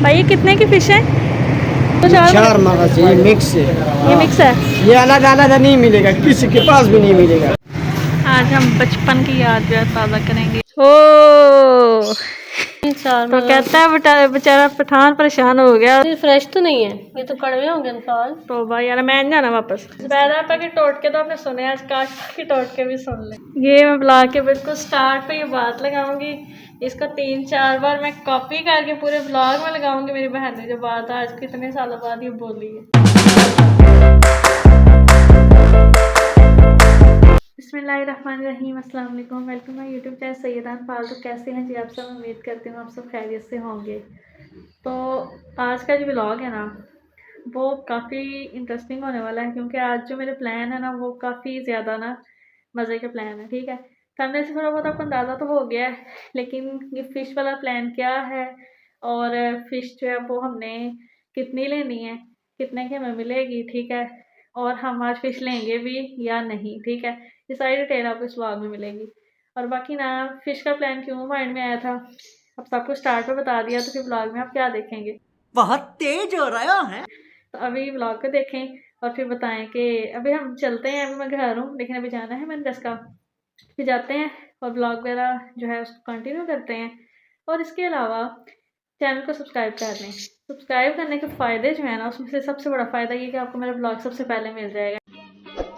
भाई ये कितने की फिश है? तो चार मगज, ये मिक्स है। ये मिक्स है। ये अलग अलग नहीं मिलेगा, किसी के पास भी नहीं मिलेगा। आज हम बचपन की याद जो है ताज़ा करेंगे। ओ तो कहता है बेचारा पठान परेशान हो गया। ये फ्रेश तो नहीं है, ये तो कड़वे होंगे इंसान। तो भाई यार मैं नहीं जाना वापस। पैदा के टोटके तो आपने सुने, आज काश के टोटके भी सुन ले। ये मैं ब्लॉग के बिल्कुल स्टार्ट पे ये बात लगाऊंगी, इसको 3-4 बार मैं कॉपी करके पूरे ब्लॉग में लगाऊंगी। मेरी बहन ने जो बात आज कितने सालों बाद ये बोली है। बिस्मिल्लाहिर्रहमानिर्रहीम, अस्सलाम वालेकुम, वेलकम माय यूट्यूब चैनल सैयदान फालतू। कैसे हैं जी आप सब? उम्मीद करती हूँ आप सब खैरियत से होंगे। तो आज का जो व्लॉग है ना वो काफ़ी इंटरेस्टिंग होने वाला है, क्योंकि आज जो मेरे प्लान है ना वो काफ़ी ज़्यादा ना मज़े के प्लान है। ठीक है, सामने से थोड़ा बहुत आपको अंदाज़ा तो हो गया है, लेकिन ये फ़िश वाला प्लान क्या है और फ़िश जो है वो हमने कितनी लेनी है, कितने की हमें मिलेगी, ठीक है, और हम आज फ़िश लेंगे भी या नहीं, ठीक है, ये सारी डिटेल आपको इस व्लॉग में मिलेगी। और बाकी ना फ़िश का प्लान क्यों माइंड में आया था, अब सब कुछ स्टार्ट पे बता दिया, तो फिर व्लॉग में आप क्या देखेंगे? बहुत तेज हो रहा है। तो अभी व्लॉग को देखें और फिर बताएं कि अभी हम चलते हैं। अभी मैं घर हूँ, लेकिन अभी जाना है मैंने 10 का, फिर जाते हैं और ब्लॉग वगैरह जो है उसको कंटिन्यू करते हैं। और इसके अलावा चैनल को सब्सक्राइब कर लें। सब्सक्राइब करने के फ़ायदे जो है ना, उसमें से सबसे बड़ा फ़ायदा ये कि आपको मेरा ब्लॉग सबसे पहले मिल जाएगा।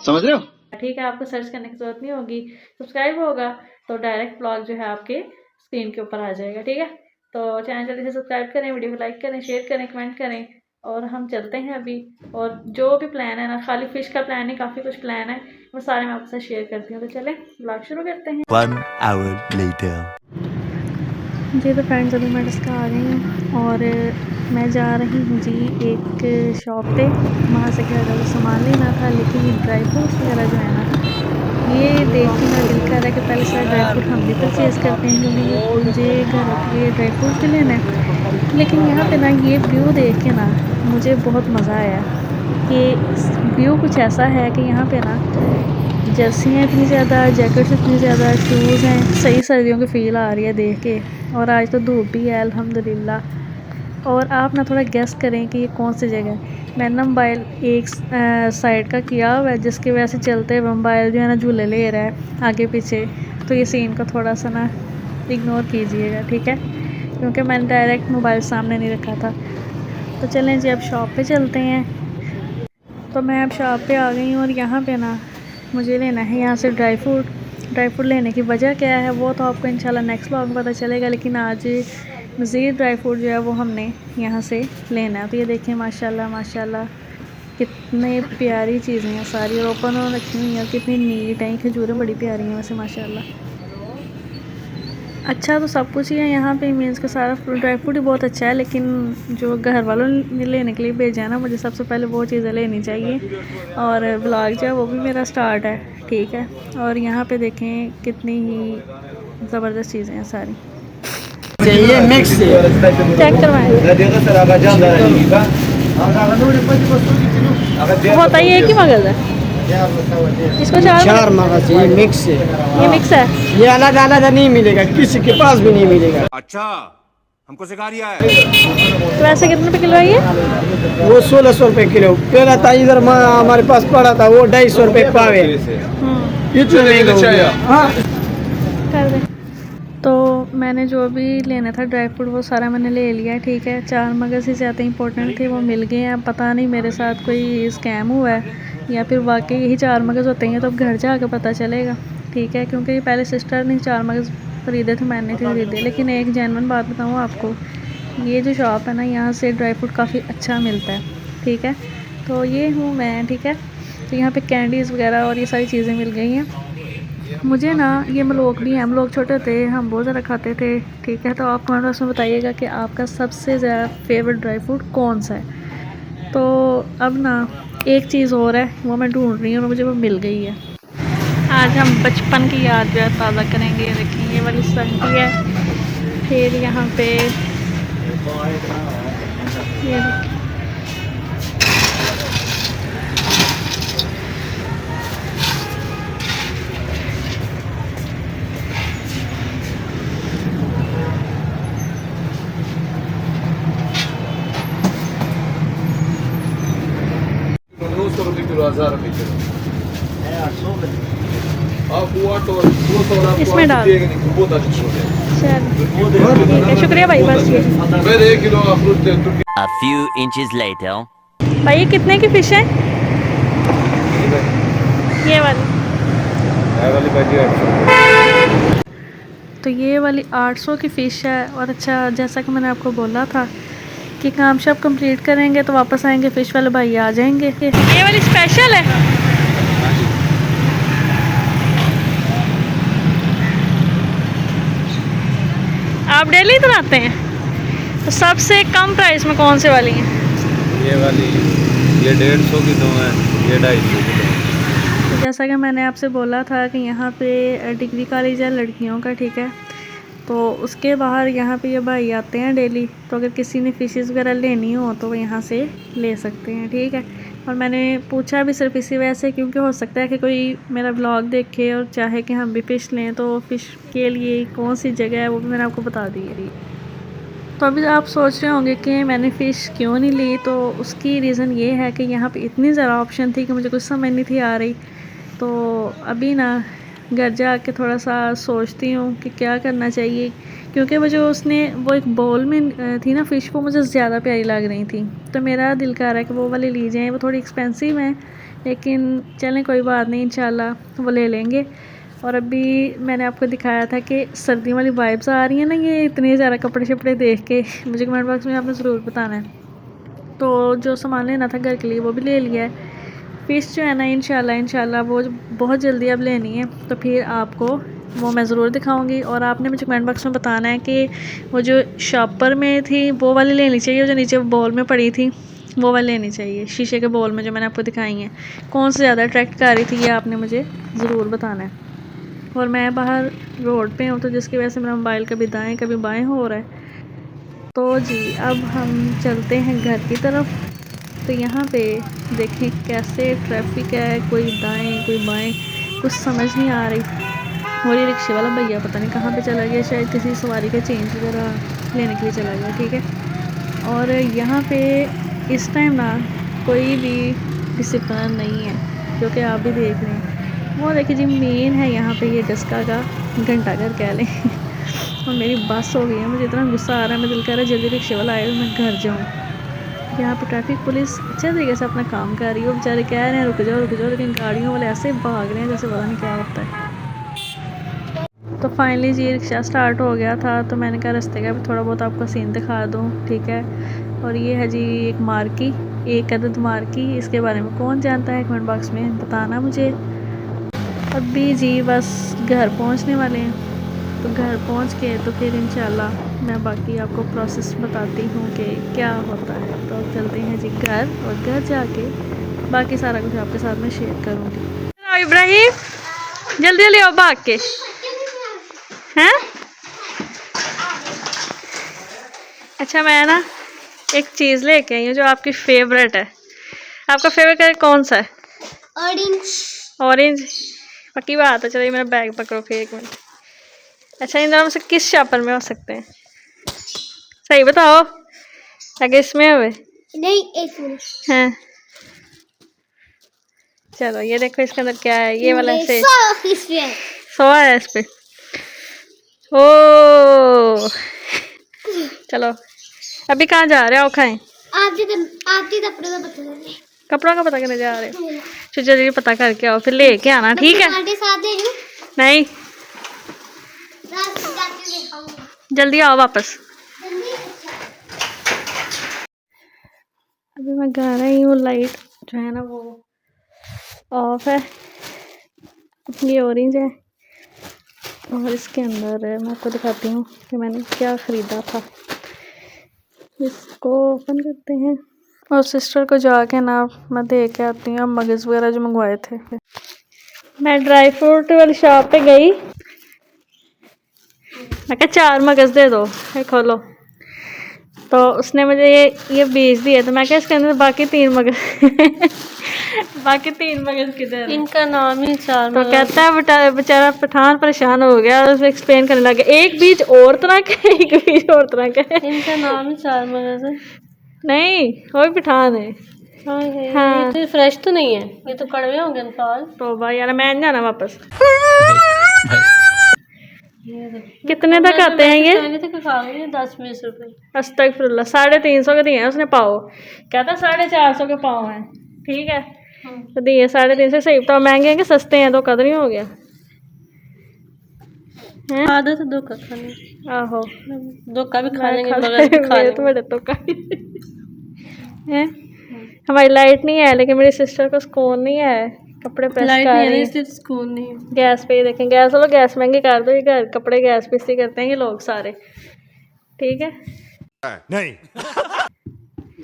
समझ रहे हो? ठीक है, आपको सर्च करने की ज़रूरत नहीं होगी, सब्सक्राइब होगा तो डायरेक्ट ब्लॉग जो है आपके स्क्रीन के ऊपर आ जाएगा। ठीक है, तो चैनल जल्दी से सब्सक्राइब करें, वीडियो को लाइक करें, शेयर करें, कमेंट करें। और हम चलते हैं अभी, और जो भी प्लान है ना, खाली फ़िश का प्लान नहीं, काफ़ी कुछ प्लान है, वो सारे मैं आपके साथ शेयर करती हूँ। तो चलें ब्लॉग शुरू करते हैं। 1 hour later. जी तो फ्रेंड्स, अभी मैं इसका आ गई हूँ और मैं जा रही हूँ जी एक शॉप पे, वहाँ से क्या ज़्यादा सामान लेना था, लेकिन ये ड्राई फ्रूट्स वगैरह जो है ना, ये देख के मेरा दिल कर रहा है कि पहले सारे ड्राई फ्रूट हम भी परचेज़ करते हैं, क्योंकि मुझे घर के लिए ड्राई फ्रूट भी लेना है। लेकिन यहाँ पे ना ये व्यू देख के ना मुझे बहुत मज़ा आया कि व्यू कुछ ऐसा है कि यहाँ पे ना जर्सियाँ इतनी ज़्यादा, जैकेट्स इतनी ज़्यादा, शूज़ हैं, सही सर्दियों की फ़ील आ रही है देख के। और आज तो धूप भी है अल्हम्दुलिल्लाह। और आप ना थोड़ा गेस करें कि ये कौन सी जगह है। मैंने ना मोबाइल एक साइड का किया हुआ है, जिसकी वजह से चलते हुए मोबाइल जो है ना झूले ले रहा है आगे पीछे, तो ये सीन को थोड़ा सा ना इग्नोर कीजिएगा, ठीक है, क्योंकि मैंने डायरेक्ट मोबाइल सामने नहीं रखा था। तो चलें जी, अब शॉप पे चलते हैं। तो मैं अब शॉप पे आ गई हूँ और यहाँ पे ना मुझे लेना है यहाँ से ड्राई फ्रूट लेने की वजह क्या है वो तो आपको इंशाल्लाह नेक्स्ट व्लॉग में पता चलेगा, लेकिन आज मज़ीद ड्राई फ्रूट जो है वो हमने यहाँ से लेना है। तो ये देखें माशाल्लाह माशाल्लाह कितने प्यारी चीज़ें हैं सारी, और ओपन और रखी हुई हैं, कितनी नीट हैं। खजूरें बड़ी प्यारी हैं वैसे माशाल्लाह। अच्छा तो सब कुछ ही है यहाँ पे, मीन्स का सारा ड्राई फ्रूट ही बहुत अच्छा है, लेकिन जो घर वालों ने लेने के लिए भेजा है ना, मुझे सबसे पहले वो चीज़ें लेनी चाहिए। और ब्लॉग जो है वो भी मेरा स्टार्ट है, ठीक है। और यहाँ पे देखें कितनी ही ज़बरदस्त चीज़ें हैं सारी। ये मिक्स है। चेक करवाएं, होता ही एक ही मगज़ है, इसको चार मगज, ये मिक्स है। ये मिक्स है। ये अलग अलग नहीं मिलेगा, किसी के पास भी नहीं मिलेगा। अच्छा, हमको सिखा रिया है। तो वैसे कितने रुपये किलो है ये? वो 1600 रुपये किलो। पहला था इधर हमारे पास पड़ा था वो 250 रुपये पावे। इतना महंगा हो गया। हाँ कर दे। तो मैंने जो भी लेना था ड्राई फ्रूट वो सारा मैंने ले लिया, ठीक है। 4 मगज़ ही ज़्यादा इंपॉर्टेंट थे, वो मिल गए हैं। पता नहीं मेरे साथ कोई स्कैम हुआ है या फिर वाकई यही 4 मगज़ होते हैं, तो अब घर जाकर पता चलेगा, ठीक है, क्योंकि पहले सिस्टर ने 4 मगज़ ख़रीदे थे, मैंने नहीं खरीदे। लेकिन एक जेन्युइन बात बताऊँ आपको, ये जो शॉप है ना यहाँ से ड्राई फ्रूट काफ़ी अच्छा मिलता है, ठीक है। तो ये हूँ मैं, ठीक है। तो यहाँ पे कैंडीज़ वगैरह और ये सारी चीज़ें मिल गई हैं मुझे ना। ये मलोक भी हैं, हम लोग छोटे थे हम बहुत ज़्यादा खाते थे, ठीक है। तो आप कमेंट बॉक्स में बताइएगा कि आपका सबसे ज़्यादा फेवरेट ड्राई फ्रूट कौन सा है। तो अब ना एक चीज़ और है, वो मैं ढूंढ रही हूँ और मुझे वो मिल गई है। आज हम बचपन की याद जो है ताज़ा करेंगे। ये देखिए ये वाली संटी है, फिर यहाँ पे ये किलो 1000 रुपये किलो। आप वो तो 200 और इसमें डाल। बहुत अच्छी है। चलो ठीक है, शुक्रिया भाई। बस ये मेरे 1 किलो फ्रूट दे तुर्की। A few inches later. भाई ये कितने की फिश है? ये वाली तो ये वाली 800 की फ़िश है। और अच्छा, जैसा कि मैंने आपको बोला था कि काम शाम कंप्लीट करेंगे तो वापस आएंगे, फ़िश वाले भाई आ जाएंगे। ये वाली स्पेशल है। आप डेली इधर आते हैं? तो सबसे कम प्राइस में कौन से वाली हैं? ये वाली ये 150 की दो है, ये 250 की दो है। तो जैसा कि मैंने आपसे बोला था कि यहाँ पे डिग्री कॉलेज है लड़कियों का, ठीक है। तो उसके बाहर यहाँ पे ये भाई आते हैं डेली। तो अगर किसी ने फ़िशेस वगैरह लेनी हो तो वो यहाँ से ले सकते हैं, ठीक है। और मैंने पूछा भी सिर्फ इसी वजह से, क्योंकि हो सकता है कि कोई मेरा ब्लॉग देखे और चाहे कि हम भी फ़िश लें, तो फ़िश के लिए कौन सी जगह है वो भी मैंने आपको बता दी है। तो अभी आप सोच रहे होंगे कि मैंने फ़िश क्यों नहीं ली, तो उसकी रीज़न ये है कि यहाँ पे इतनी ज़्यादा ऑप्शन थी कि मुझे कुछ समझ नहीं थी आ रही। तो अभी ना घर जाके थोड़ा सा सोचती हूँ कि क्या करना चाहिए, क्योंकि वो जो उसने वो एक बाउल में थी ना फ़िश, वो मुझे ज़्यादा प्यारी लग रही थी। तो मेरा दिल कर रहा है कि वो वाली ली जाएँ। वो थोड़ी एक्सपेंसिव है, लेकिन चलें कोई बात नहीं, इंशाल्लाह वो ले लेंगे। और अभी मैंने आपको दिखाया था कि सर्दी वाली वाइब्स आ रही हैं ना, ये इतने ज़्यादा कपड़े शपड़े देख के। मुझे कमेंट बॉक्स में आपने ज़रूर बताना है। तो जो सामान लेना था घर के लिए वो भी ले लिया है। फ़िश जो है ना, इंशाल्लाह वो बहुत जल्दी अब लेनी है, तो फिर आपको वो मैं ज़रूर दिखाऊंगी। और आपने मुझे कमेंट बॉक्स में बताना है कि वो जो शॉपर में थी वो वाली लेनी चाहिए, जो नीचे बॉल में पड़ी थी वो वाली लेनी चाहिए, शीशे के बॉल में जो मैंने आपको दिखाई हैं। कौन से ज़्यादा अट्रैक्ट कर रही थी ये आपने मुझे ज़रूर बताना है। और मैं बाहर रोड पे हूँ, तो जिसकी वजह से मेरा मोबाइल कभी दाएँ कभी बाएँ हो रहा है। तो जी अब हम चलते हैं घर की तरफ। तो यहाँ पे देखें कैसे ट्रैफिक है, कोई दाएं कोई बाएं, कुछ समझ नहीं आ रही। और ये रिक्शे वाला भैया पता नहीं कहाँ पे चला गया, शायद किसी सवारी का चेंज वगैरह लेने के लिए चला गया, ठीक है। और यहाँ पे इस टाइम ना कोई भी डिसिप्लिन नहीं है, क्योंकि आप भी देख रहे हैं। वो देखिए जी, मेन है यहाँ पे ये जस्का का घंटाघर कह लें। और मेरी बस हो गई है, मुझे इतना गुस्सा आ रहा है, मैं दिल कह रहा है जल्दी रिक्शे वाला आए तो मैं घर जाऊँ। यहाँ पर ट्रैफिक पुलिस अच्छे तरीके से अपना काम कर रही है। वो बेचारे कह रहे हैं रुक जाओ, लेकिन गाड़ियों वाले ऐसे भाग रहे हैं जैसे पता नहीं क्या होता है। तो फाइनली जी रिक्शा स्टार्ट हो गया था, तो मैंने कहा रास्ते का भी थोड़ा बहुत आपको सीन दिखा दूँ, ठीक है। और ये है जी एक मार्की, एक अदद मार्की। इसके बारे में कौन जानता है कमेंट बॉक्स में बताना मुझे। अभी जी बस घर पहुंचने वाले हैं, तो घर पहुंच के तो फिर इंशाल्लाह मैं बाकी आपको प्रोसेस बताती हूँ कि क्या होता है। तो अब चलते हैं जी घर, और घर जाके बाकी सारा कुछ आपके साथ में शेयर करूँगी। इब्राहिम जल्दी जल्दी आओ भाग के, हैं? अच्छा मैं ना एक चीज़ लेके आई हूँ जो आपकी फेवरेट है। आपका फेवरेट कलर कौन सा है? ऑरेंज। ऑरेंज, पक्की बात है। चलिए मेरा बैग पकड़ो फिर एक मिनट। अच्छा इन दोनों में से किस शॉपर में हो सकते हैं? सही बताओ, आगे इसमें हुए नहीं, एक मिनट। हैं। चलो ये देखो इसके अंदर क्या है, ये वाला से इसमें सोया है इस पे। ओ चलो अभी कहाँ जा रहे हो? खाएं आप जी कपड़े का पता लगे। कपड़ों का पता करने जा रहे हो? तो जल्दी पता करके आओ, फिर लेके आना, ठीक है? साथ दे दूं? नहीं, जाके दिखाऊंगा। जल्दी आओ वापस। अभी मैं गा रही हूँ, लाइट जो है ना वो ऑफ है। ये ऑरेंज है, और इसके अंदर मैं आपको दिखाती हूँ कि मैंने क्या ख़रीदा था। इसको ओपन करते हैं, और सिस्टर को जाके ना मैं दे के आती हूँ मगज़ वगैरह जो मंगवाए थे। मैं ड्राई फ्रूट वाली शॉप पे गई, मैं कहा 4 मगज़ दे दो, ये खोलो। तो उसने मुझे ये बेच दिया, तो मैं क्या इसके अंदर बाकी 3 मगज़ बाकी 3 मगज़ किधर? इनका नाम ही 4 तो मगज़। कहता है बेचारा पठान परेशान हो गया, उसे एक्सप्लेन करने लगे एक बीज और तरह का एक बीज और तरह का। इनका नाम ही 4 मगज़ है। नहीं वो भी पठान है। हाँ ये तो फ्रेश तो नहीं है, ये तो कड़वे होंगे अंकल। तो भाई यार मैं नहीं जाना वापस। ये देखो कितने तक आते हैं ये? 10-20 रुपए। अस्तगफिरुल्लाह, 350 के दिए हैं उसने पाव। कहता 450 के पाव हैं। ठीक है तो दिए 350 सही। तो महंगे हैं कि सस्ते हैं? तो कदर ही हो गया हैं? आदत है धोखा खाने। आहो धोखा भी खा लेंगे खा मगर भी खा मेरे लेंगे। तो बड़े तो का हैं। हमारी लाइट नहीं है लेकिन मेरी सिस्टर को सुकून नहीं है, कपड़े प्रेस लाइट कर नहीं है रही ना, है। इसलिए तो सुकून नहीं है। गैस पे ही देखें, गैस वालों गैस महंगी कर दो, ये घर कपड़े गैस पे इस्त्री करते हैं ये लोग सारे। ठीक है नहीं।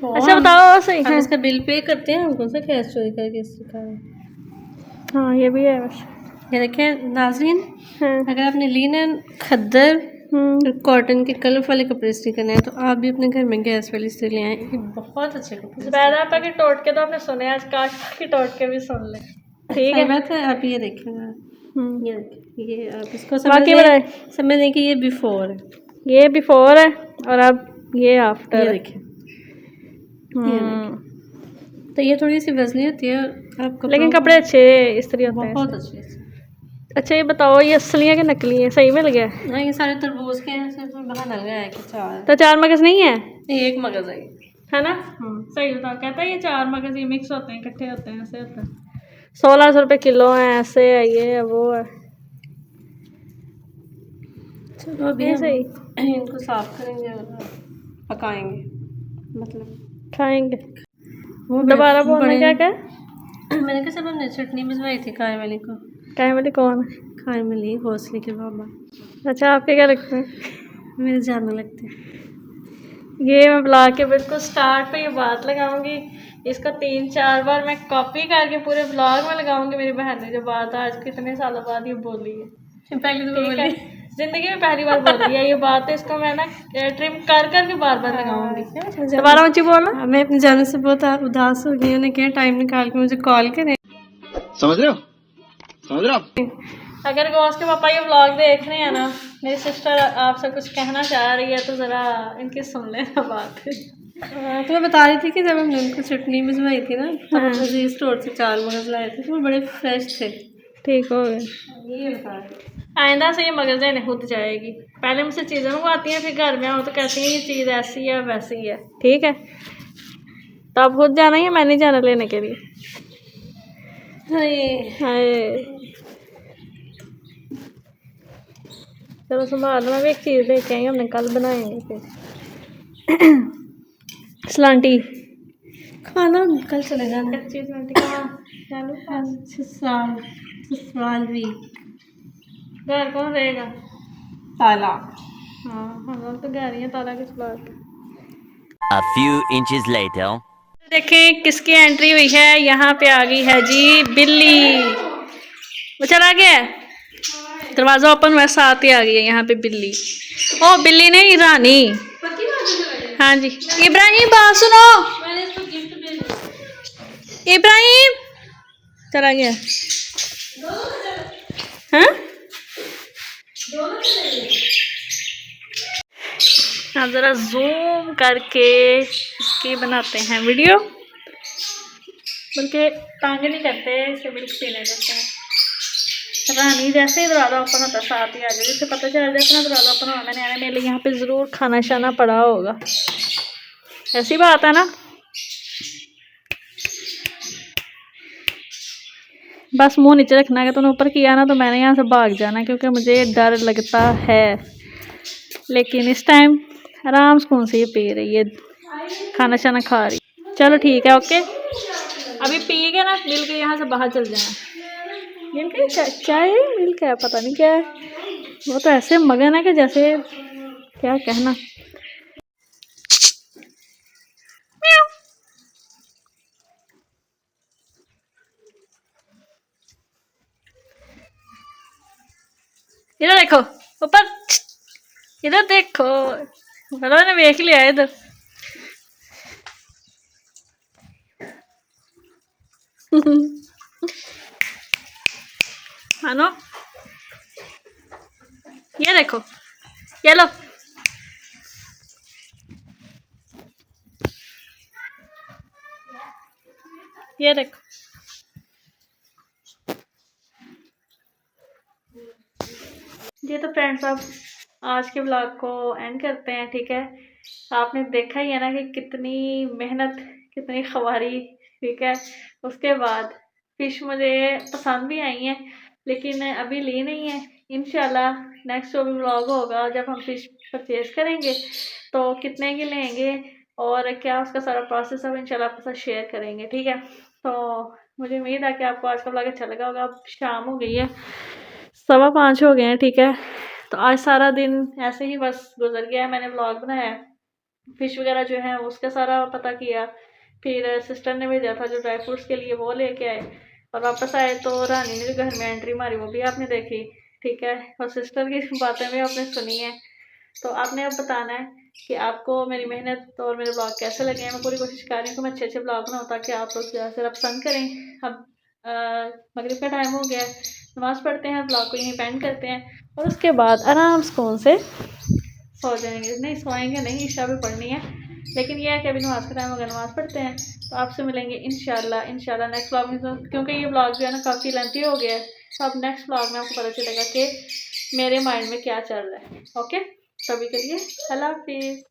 अच्छा बताओ सही हम है। इसका बिल पे करते हैं, हम कौन सा गैस चोरी करके इससे खा रहे हैं। हाँ ये भी है वैसे। ये देखें नाज़रीन, हाँ। अगर आपने लिनन खद्दर और कॉटन के कलर वाले कपड़े इस्त्री करने हैं तो आप भी अपने घर में गैस वाली इस्त्री ले आए। ये बहुत अच्छे कपड़े। ज़ुबैदा आपा के टोटके तो आपने सुने, आज काश के टोटके भी सुन ले। ठीक सही है बात है। आप ये देखें, ये देखें, ये आप इसको बाकी बताए। समझ लें कि ये बिफोर है, ये बिफोर है और अब ये आफ्टर ये है। देखें। तो ये थोड़ी सी वजनी होती है और आप लेकिन कपड़े अच्छे इस्त्री होते हैं। बहुत अच्छे। अच्छा ये बताओ ये असली है कि नकली है? सही मिल गया? हाँ ये सारे तरबूज के हैं, सिर्फ बहाना लगाया है कि चार तो 4 मगज नहीं है? नहीं, एक मगज है। है ना? सही बता। कहता है ये 4 मगज ये मिक्स होते हैं, इकट्ठे होते हैं, ऐसे होता है। 1600 रुपये किलो है, ऐसे है, ये है वो है। चलो अभी ये हम सही इनको साफ करेंगे और पकाएंगे, मतलब खाएंगे। वो दोबारा बोलना क्या क्या? मैंने कहा सब हमने चटनी भिजवाई थी खाए वाली को। काय वाली कौन है? खाए वाली घोंसले के बाबा, अच्छा आपके क्या लगते हैं? मेरे जानने लगते हैं। ये मैं ब्लॉग के बिल्कुल स्टार्ट पे ये बात लगाऊंगी, इसका 3-4 बार मैं कॉपी करके पूरे ब्लॉग में लगाऊंगी। मेरी बहन ने जो बात आज कितने सालों बाद ये बोली है, पहले तो ठीक है, जिंदगी में पहली बार बोली है ये बात। इसको मैं ना ट्रिम कर करके बार बार लगाऊंगी। दोबारा ऊंची बोलना। मैं अपने जाने से बहुत उदास हो गई। उन्हें क्या टाइम निकाल के मुझे कॉल करें। समझ रहे हो? समझ रहे हो आप? अगर गौस के पापा ये व्लॉग देख रहे हैं ना, मेरी सिस्टर आपसे कुछ कहना चाह रही है तो ज़रा इनकी सुन लेना बात। तो मैं बता रही थी कि जब हमने उनको चटनी भिजवाई थी ना, तब हमने जी स्टोर से 4 मगज लाए थे, तो वो बड़े फ्रेश थे। ठीक हो गया। ये बता रही आइंदा से ये मगज लेने खुद जाएगी। पहले मुझसे चीज़ें मंगवाती हैं, फिर घर में आओ तो कहती हैं ये चीज़ ऐसी है वैसी है। ठीक है तो अब खुद जाना ही है, मैं नहीं जाना लेने के लिए। हाय चलो संभालो, मैं भी एक चीज़ लेके आई, हमने कल बनाएंगे फिर। सलांटी खाना कल चले जाना। चीज़ कहाँ? चलो ससुराल भी घर कौन रहेगा? ताला। हाँ हम लोग तो घर ही हैं, ताला किस बात। A few inches later. देखें किसकी एंट्री हुई है, यहाँ पे आ गई है जी बिल्ली। वो चला गया, दरवाजा ओपन हुआ, साथ ही आ गई है यहाँ पे बिल्ली। ओ बिल्ली नहीं रानी। हाँ जी इब्राहिम बात सुनो, इब्राहिम चला गया। हाँ अब ज़रा जूम करके इसकी बनाते हैं वीडियो, बल्कि तंग नहीं करते, इसे मिल्क पीने देते हैं। रानी जैसे ही दरवाज़ा ओपन होता है साथ ही आ जाए, जिससे पता चल जाए अपना दरवाज़ा ओपन होना नहीं आना, मेरे लिए यहाँ पे ज़रूर खाना शाना पड़ा होगा। ऐसी बात है ना। बस मुंह नीचे रखना है, तूने ऊपर किया ना तो मैंने यहाँ से भाग जाना, क्योंकि मुझे डर लगता है। लेकिन इस टाइम आराम सुकून से ये पी रही है, खाना शाना खा रही। चलो ठीक है ओके, अभी पी के ना मिल के यहाँ से बाहर चल जाना। मिल के चाय मिल के पता नहीं क्या है, वो तो ऐसे मगन है कि जैसे क्या कहना। इधर देखो ऊपर, इधर देखो, बड़ा ने देख लिया इधर। मानो ये देखो, ये लो। ये देखो, ये तो फ्रेंड्स अब आज के ब्लॉग को एंड करते हैं, ठीक है। आपने देखा ही है ना कि कितनी मेहनत, कितनी ख्वारी, ठीक है। उसके बाद फ़िश मुझे पसंद भी आई हैं, लेकिन अभी ली नहीं है। इंशाल्लाह नेक्स्ट जो भी ब्लॉग होगा, जब हम फ़िश परचेज़ करेंगे तो कितने की लेंगे और क्या उसका सारा प्रोसेस हम इंशाल्लाह आपके साथ शेयर करेंगे, ठीक है। तो मुझे उम्मीद है कि आपको आज का ब्लॉग अच्छा लगा होगा। अब शाम हो गई है, 5:15 हो गए हैं, ठीक है। तो आज सारा दिन ऐसे ही बस गुजर गया है। मैंने व्लॉग बनाया, फ़िश वगैरह जो है उसका सारा पता किया, फिर सिस्टर ने भेजा था जो ड्राई फ्रूट्स के लिए, वो लेके आए, और वापस आए तो रानी ने जो घर में एंट्री मारी वो भी आपने देखी, ठीक है। और सिस्टर की बातें भी आपने सुनी है। तो आपने अब बताना है कि आपको मेरी मेहनत और मेरे ब्लॉग कैसे लगे हैं। मैं पूरी कोशिश कर रही हूँ कि मैं अच्छे ब्लॉग बनाऊँ ताकि आप लोग ज़्यादा से ज़्यादा पसंद करें। अब मगरिब का टाइम हो गया है, नमाज़ पढ़ते हैं, ब्लॉग को यहीं पेंड करते हैं और उसके बाद आराम सुकून से सो जाएंगे। नहीं सोएंगे नहीं, ईशा भी पढ़नी है, लेकिन यह है कि अभी नमाज़ का टाइम हो गया, नमाज़ पढ़ते हैं। तो आपसे मिलेंगे इंशाल्लाह नेक्स्ट ब्लॉग में। तो क्योंकि ये ब्लॉग जो है ना काफ़ी लेंथी हो गया है, तो अब नेक्स्ट ब्लॉग में आपको पता चलेगा कि मेरे माइंड में क्या चल रहा है। ओके, तभी के लिए अल्लाह हाफिज़।